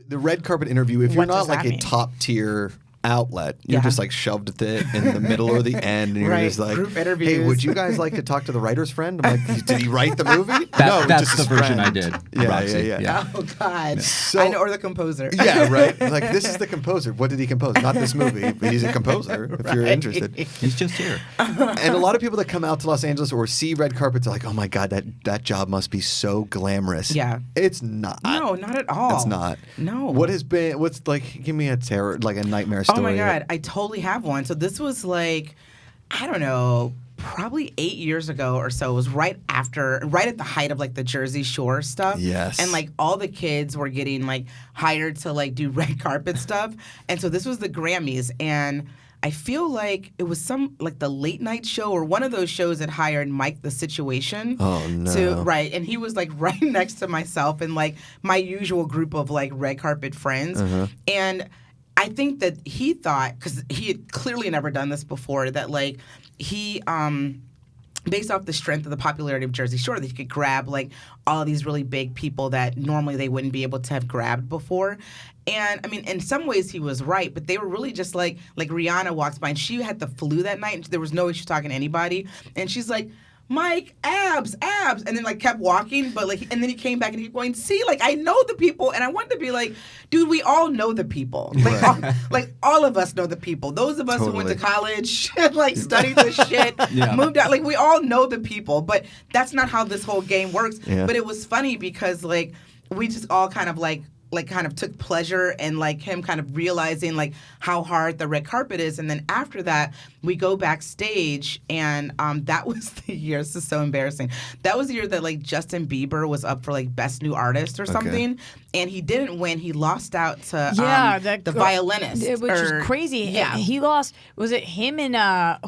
The red carpet interview, if you're What not does like that a mean? top tier outlet, you're just like shoved at in the middle or the end, and you're Right. just like, Group hey, interviews. would you guys like to talk to the writer's friend? I'm like, did he write the movie? No, That's just the his version friend. I did. Yeah, Roxy. yeah. Oh God! So- I know, or the composer. Yeah, right. Like, this is the composer. What did he compose? Not this movie, but he's a composer. If you're interested. He's just here. And a lot of people that come out to Los Angeles or see red carpets are like, oh my God, that job must be so glamorous. Yeah. It's not. No, not at all. It's not. No. What's like, give me a terror, like a nightmare story. Oh my God, I totally have one. So this was like, I don't know, probably 8 years ago or so. It was right at the height of like the Jersey Shore stuff. Yes. And like all the kids were getting like hired to like do red carpet stuff. And so this was the Grammys, and I feel like it was some like the late night show or one of those shows that hired Mike the Situation. Oh, no. Right. And he was like right next to myself and like my usual group of like red carpet friends. And I think that he thought, because he had clearly never done this before, that like he based off the strength of the popularity of Jersey Shore, that he could grab like all of these really big people that normally they wouldn't be able to have grabbed before. And I mean, in some ways he was right, but they were really just like Rihanna walks by and she had the flu that night and there was no way she was talking to anybody. And she's like, Mike, abs, and then like kept walking, but like, and then he came back and he going, see, like I know the people, and I wanted to be like, dude, we all know the people, like all of us know the people. Those of us who went to college, like studied this shit, moved out, like we all know the people, but that's not how this whole game works. Yeah. But it was funny because like we just all kind of kind of took pleasure in like him kind of realizing like how hard the red carpet is. And then after that, we go backstage, and that was the year, this is so embarrassing. That was the year that like Justin Bieber was up for like Best New Artist or something. And he didn't win. He lost out to the violinist. Which is crazy. Yeah. He lost, was it him and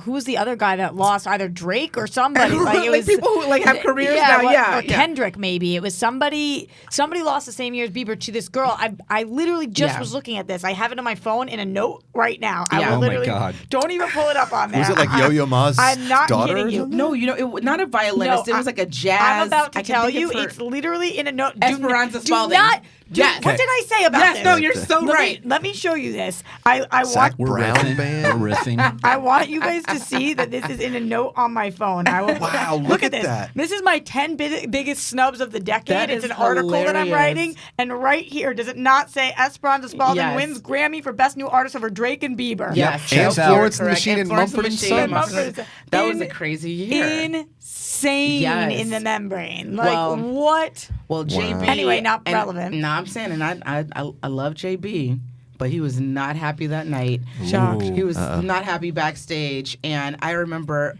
who was the other guy that lost? Either Drake or somebody. Like, it was people who like have careers now. Or Kendrick maybe. It was somebody lost the same year as Bieber to this girl. I literally just was looking at this. I have it on my phone in a note right now. I will Oh my literally, God. Don't even pull it up on there. Was it like Yo-Yo Ma's I'm not daughter? kidding you. No, not a violinist. No, it was like a jazz. I'm about to I can tell think you, of her- it's literally in a note. Esperanza do Spalding. not. Yes. What did I say about Yes, this? no, you're so right. Let me show you this. I Zach want. We're Brown riffing. band? We're riffing. I want you guys to see that this is in a note on my phone. I will. Wow, look at this. that. This is my 10 biggest snubs of the decade. That It's is an article that I'm hilarious. writing, and right here, does it not say Esperanza Spalding Yes. wins Grammy for Best New Artist over Drake and Bieber? Yes. And Shouts out. Florence and the Correct. Machine and Florence Mumford and Machine Sons. and Mumford. Sons. That was a crazy year. Insane Yes. in the membrane. Like, Well, what? Well, JB. Anyway, not relevant. No, I'm saying, and I love JB, but he was not happy that night. Shocked. He was not happy backstage, and I remember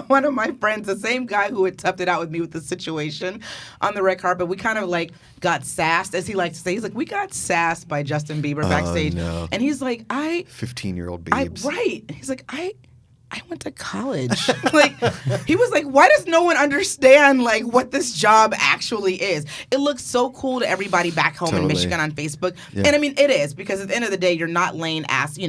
one of my friends, the same guy who had toughed it out with me with the situation on the red carpet. We kind of like got sassed, as he likes to say. He's like, we got sassed by Justin Bieber backstage, no. and he's like, 15-year-old Biebs. right. He's like, I went to college. Like, he was like, why does no one understand like what this job actually is? It looks so cool to everybody back home in Totally. Michigan on Facebook. Yeah. And I mean, it is, because at the end of the day, you're not laying asphalt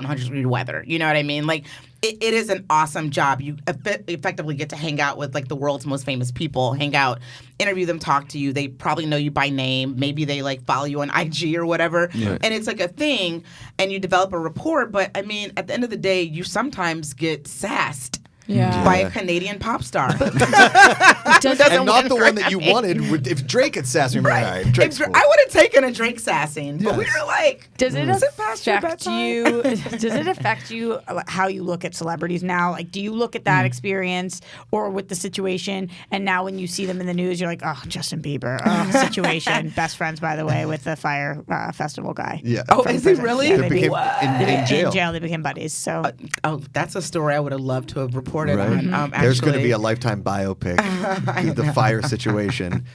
in 100-degree weather. You know what I mean? Like, it is an awesome job. You effectively get to hang out with like the world's most famous people, hang out, interview them, talk to you. They probably know you by name. Maybe they like follow you on IG or whatever. Yeah. And it's like a thing, and you develop a rapport. But I mean, at the end of the day, you sometimes get sassed by a Canadian pop star. And not the one that you wanted. If Drake had sassed me, Right. Drake's cool. I would have taken a Drake sassing, but we Yes. were like, Does it past your affect bedtime? you? Does it affect you how you look at celebrities now? Like, do you look at that experience or with the situation, and now when you see them in the news, you're like, oh, Justin Bieber, situation, best friends by the way with the Fire Festival guy. Yeah. Oh, is he really? Yeah, They became in jail. In jail, they became buddies. So That's a story I would have loved to have reported Right. on. There's going to actually. be a Lifetime biopic, the fire situation.